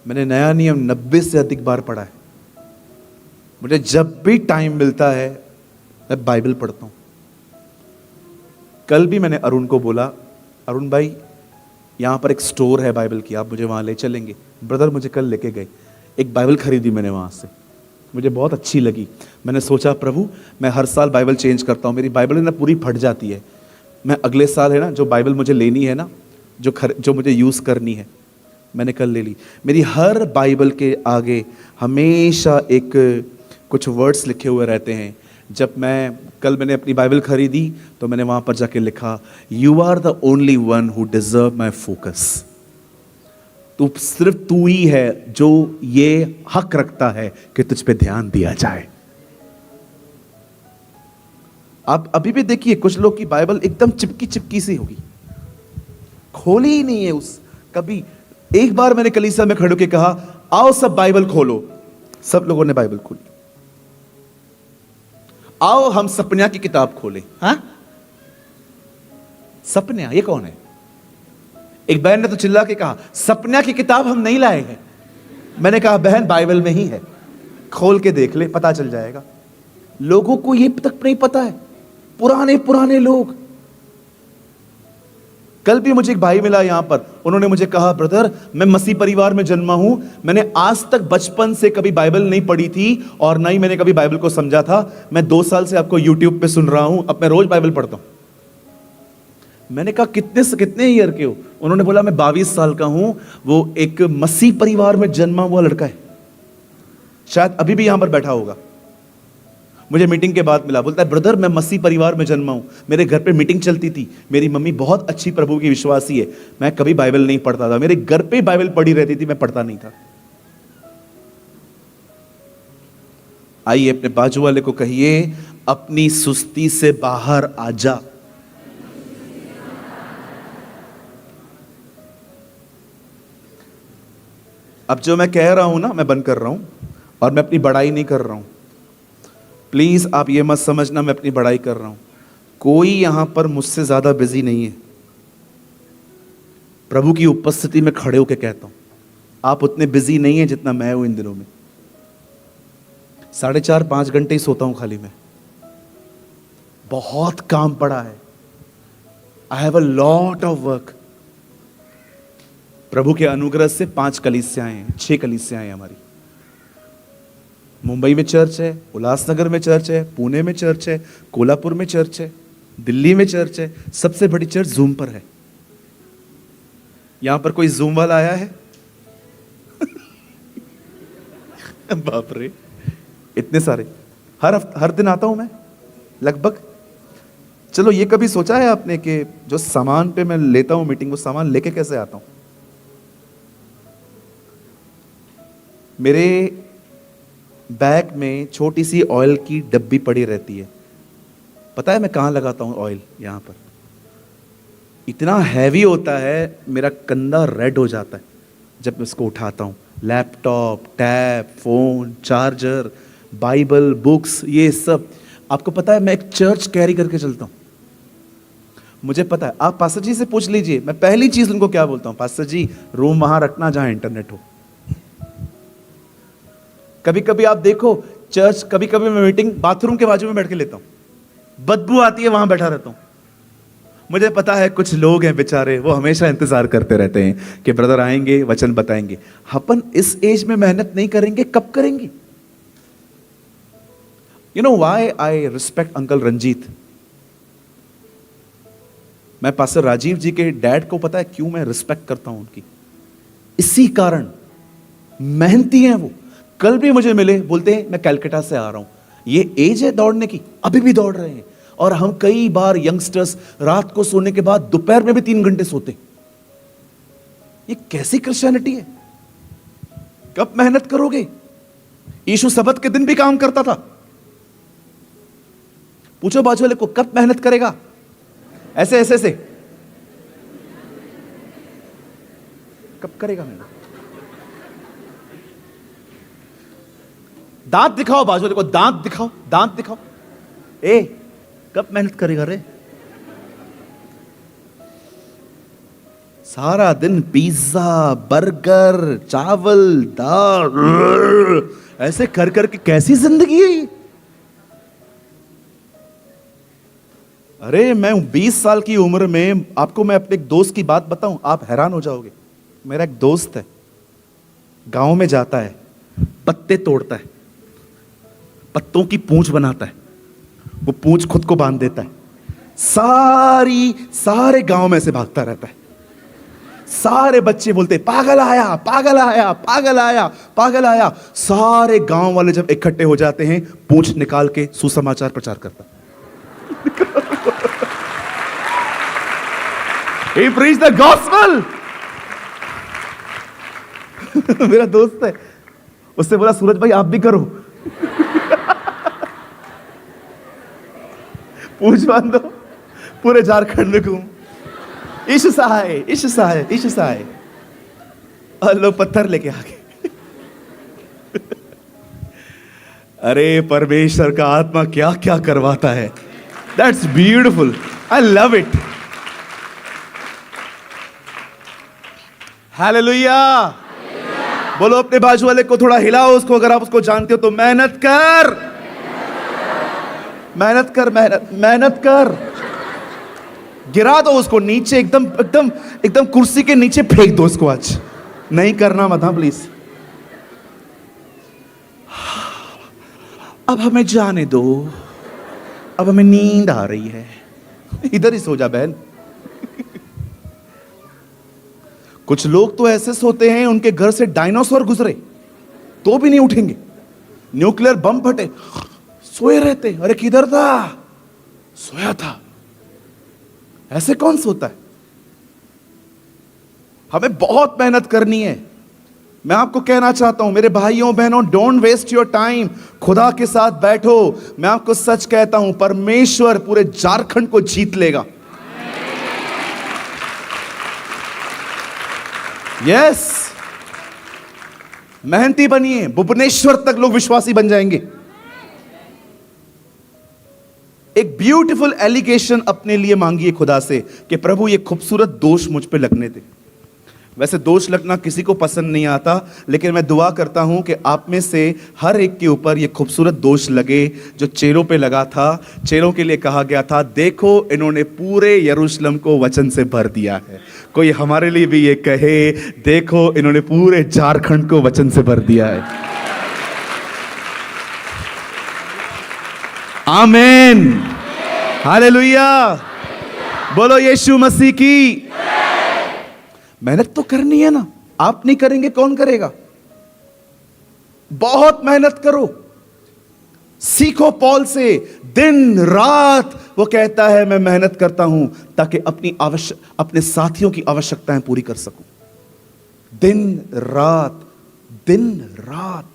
मैंने नया नियम 90 से अधिक बार पढ़ा है। मुझे जब भी टाइम मिलता है मैं बाइबल पढ़ता हूं। कल भी मैंने अरुण को बोला, अरुण भाई यहां पर एक स्टोर है बाइबल की, आप मुझे वहां ले चलेंगे? ब्रदर मुझे कल लेके गए। एक बाइबल खरीदी मैंने वहां से, मुझे बहुत अच्छी लगी। मैंने सोचा प्रभु मैं हर साल बाइबल चेंज करता हूं, मेरी बाइबल ना पूरी फट जाती है। मैं अगले साल है ना जो बाइबल मुझे लेनी है ना, जो मुझे यूज़ करनी है, मैंने कल ले ली। मेरी हर बाइबल के आगे हमेशा एक कुछ वर्ड्स लिखे हुए रहते हैं। जब मैंने अपनी बाइबल खरीदी तो मैंने वहाँ पर जाके लिखा, you are the only one who deserve my focus. सिर्फ तू ही है जो ये हक रखता है कि तुझ पे ध्यान दिया जाए। आप अभी भी देखिए कुछ लोग की बाइबल एकदम चिपकी चिपकी सी होगी, खोली ही नहीं है उस कभी। एक बार मैंने कलीसिया में खड़े होकर कहा, आओ सब बाइबल खोलो। सब लोगों ने बाइबल खोली। आओ हम सपन्या की किताब खोलें। हाँ, सपन्या ये कौन है? एक बहन ने तो चिल्ला के कहा, सपन्या की किताब हम नहीं लाए हैं। मैंने कहा बहन बाइबल में ही है, खोल के देख ले, पता चल जाएगा। लोगों को ये तक नहीं पता है, पुराने पुराने लोग। कल भी मुझे एक भाई मिला यहां पर, उन्होंने मुझे कहा, ब्रदर मैं मसीह परिवार में जन्मा हूं, मैंने आज तक बचपन से कभी बाइबल नहीं पढ़ी थी और ना ही मैंने कभी बाइबल को समझा था। मैं 2 साल से आपको यूट्यूब पे सुन रहा हूं, अब मैं रोज बाइबल पढ़ता हूं। मैंने कहा कितने से कितने ईयर के हो? उन्होंने बोला मैं 22 साल का हूं। वो एक मसीह परिवार में जन्मा हुआ लड़का है, शायद अभी भी यहां पर बैठा होगा। मुझे मीटिंग के बाद मिला, बोलता है ब्रदर मैं मसीह परिवार में जन्मा हूं, मेरे घर पे मीटिंग चलती थी, मेरी मम्मी बहुत अच्छी प्रभु की विश्वासी है, मैं कभी बाइबल नहीं पढ़ता था, मेरे घर पे बाइबल पढ़ी रहती थी, मैं पढ़ता नहीं था। आइए अपने बाजू वाले को कहिए, अपनी सुस्ती से बाहर आ जा। अब जो मैं कह रहा हूं ना, मैं बंद कर रहा हूं और मैं अपनी बड़ाई नहीं कर रहा हूं। प्लीज आप ये मत समझना मैं अपनी बड़ाई कर रहा हूं। कोई यहां पर मुझसे ज्यादा बिजी नहीं है। प्रभु की उपस्थिति में खड़े होकर कहता हूं, आप उतने बिजी नहीं हैं जितना मैं हूं इन दिनों में। 4.5-5 घंटे ही सोता हूं खाली मैं। बहुत काम पड़ा है। I have a lot of work. प्रभु के अनुग्रह से 5 कलीसियाएं हैं, 6 कलीसियाएं हैं हमारी। मुंबई में चर्च है, उल्लासनगर में चर्च है, पुणे में चर्च है, कोल्हापुर में चर्च है, दिल्ली में चर्च है। सबसे बड़ी चर्च जूम पर है। यहां पर कोई जूम वाला आया है? बाप रे, इतने सारे। हर दिन आता हूं मैं लगभग। चलो, ये कभी सोचा है आपने कि जो सामान पे मैं लेता हूं मीटिंग, वो सामान लेके कैसे आता हूं? मेरे बैग में छोटी सी ऑयल की डब्बी पड़ी रहती है। पता है मैं कहां लगाता हूं ऑयल? यहां पर। इतना हैवी होता है, मेरा कंधा रेड हो जाता है जब मैं इसको उठाता हूं। Laptop, tab, phone, charger, Bible, books, ये सब। आपको पता है मैं एक चर्च कैरी करके चलता हूं। मुझे पता है। आप पास्टर जी से पूछ लीजिए, मैं पहली चीज उनको क्या बोलता हूं? पास्टर जी, रूम वहां रखना जहां इंटरनेट हो। कभी कभी आप देखो चर्च, कभी कभी मैं मीटिंग बाथरूम के बाजू में बैठ के लेता हूं। बदबू आती है, वहां बैठा रहता हूं। मुझे पता है कुछ लोग हैं बेचारे, वो हमेशा इंतजार करते रहते हैं कि ब्रदर आएंगे, वचन बताएंगे। अपन इस एज में मेहनत नहीं करेंगे, कब करेंगे? You know why I respect uncle Ranjit? मैं पास्टर राजीव जी के डैड को पता है क्यों मैं रिस्पेक्ट करता हूं उनकी? इसी कारण। मेहनती हैं वो। कल भी मुझे मिले, बोलते हैं मैं कलकत्ता से आ रहा हूं। ये एज है दौड़ने की, अभी भी दौड़ रहे हैं। और हम कई बार यंगस्टर्स रात को सोने के बाद दोपहर में भी 3 घंटे सोते। ये कैसी क्रिश्चियनिटी है? कब मेहनत करोगे? यीशु सब्त के दिन भी काम करता था। पूछो बाजू वाले को, कब मेहनत करेगा? ऐसे ऐसे ऐसे कब करेगा मेहनत? दांत दिखाओ बाजू वाले को, दांत दिखाओ, दांत दिखाओ। ए, कब मेहनत करेगा रे? सारा दिन पिज्जा, बर्गर, चावल, दाल, ऐसे कर करके कैसी जिंदगी है ये? अरे मैं 20 साल की उम्र में, आपको मैं अपने एक दोस्त की बात बताऊं, आप हैरान हो जाओगे। मेरा एक दोस्त है, गांव में जाता है, पत्ते तोड़ता है, पत्तों की पूंछ बनाता है, वो पूंछ खुद को बांध देता है, सारे गांव में से भागता रहता है। सारे बच्चे बोलते पागल आया, पागल आया, पागल आया, पागल आया। सारे गांव वाले जब इकट्ठे हो जाते हैं, पूंछ निकाल के सुसमाचार प्रचार करता है। He preached the gospel. मेरा दोस्त है, उससे बोला सूरज भाई आप भी करो। पूंछ बांध दो, पूरे झारखंड में घूम, ईश सहाय, ईश सहाय, ईश सहाय। और लोग पत्थर लेके आ गए। अरे परमेश्वर का आत्मा क्या क्या करवाता है। That's beautiful. I love it. Hallelujah. बोलो अपने बाजू वाले को, थोड़ा हिलाओ उसको, अगर आप उसको जानते हो तो। मेहनत कर, मेहनत कर, मेहनत कर। गिरा दो उसको नीचे, एकदम एकदम एकदम कुर्सी के नीचे फेंक दो उसको। आज नहीं करना मत, हाँ प्लीज। अब हमें जाने दो, अब हमें नींद आ रही है। इधर ही सो जा बहन। कुछ लोग तो ऐसे सोते हैं, उनके घर से डायनासोर गुजरे तो भी नहीं उठेंगे। न्यूक्लियर बम फटे, सोए रहते। अरे किधर था? सोया था। ऐसे कौन सोता है? हमें बहुत मेहनत करनी है। मैं आपको कहना चाहता हूं मेरे भाइयों बहनों, डोंट वेस्ट योर टाइम। खुदा के साथ बैठो। मैं आपको सच कहता हूं, परमेश्वर पूरे झारखंड को जीत लेगा। यस, मेहनती बनिए, भुवनेश्वर तक लोग विश्वासी बन जाएंगे। एक ब्यूटीफुल एलिगेशन अपने लिए मांगिए खुदा से कि प्रभु ये खूबसूरत दोष मुझ पे लगने दे। वैसे दोष लगना किसी को पसंद नहीं आता, लेकिन मैं दुआ करता हूं कि आप में से हर एक के ऊपर ये खूबसूरत दोष लगे जो चेलों पे लगा था। चेलों के लिए कहा गया था, देखो इन्होंने पूरे यरूशलेम को वचन से भर दिया है। कोई हमारे लिए भी ये कहे, देखो इन्होंने पूरे झारखंड को वचन से भर दिया है। आमीन, हालेलुया, बोलो यीशु मसीह की। मेहनत तो करनी है ना, आप नहीं करेंगे कौन करेगा? बहुत मेहनत करो, सीखो पौल से, दिन रात वो कहता है मैं मेहनत करता हूं ताकि अपने साथियों की आवश्यकताएं पूरी कर सकूं। दिन रात, दिन रात।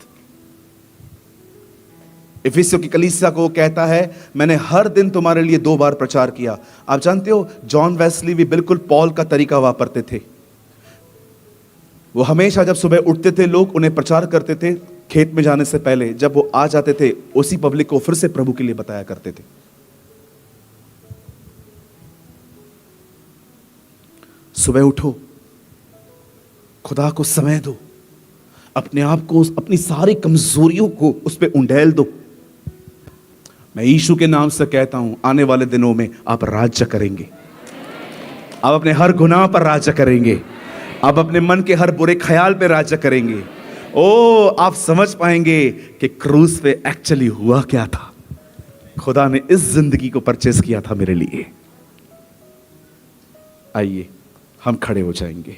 इफिसियों की कलीसिया को कहता है, मैंने हर दिन तुम्हारे लिए 2 बार प्रचार किया। आप जानते हो जॉन वेस्ली भी बिल्कुल पॉल का तरीका वापरते थे। वो हमेशा जब सुबह उठते थे, लोग उन्हें प्रचार करते थे, खेत में जाने से पहले जब वो आ जाते थे, उसी पब्लिक को फिर से प्रभु के लिए बताया करते थे। सुबह उठो, खुदा को समय दो, अपने आप को, अपनी सारी कमजोरियों को उस पर उंडेल दो। मैं यीशु के नाम से कहता हूं, आने वाले दिनों में आप राज्य करेंगे। आप अपने हर गुनाह पर राज्य करेंगे। आप अपने मन के हर बुरे ख्याल पे राज्य करेंगे। ओ, आप समझ पाएंगे कि क्रूस पे एक्चुअली हुआ क्या था। खुदा ने इस जिंदगी को परचेस किया था मेरे लिए। आइए हम खड़े हो जाएंगे।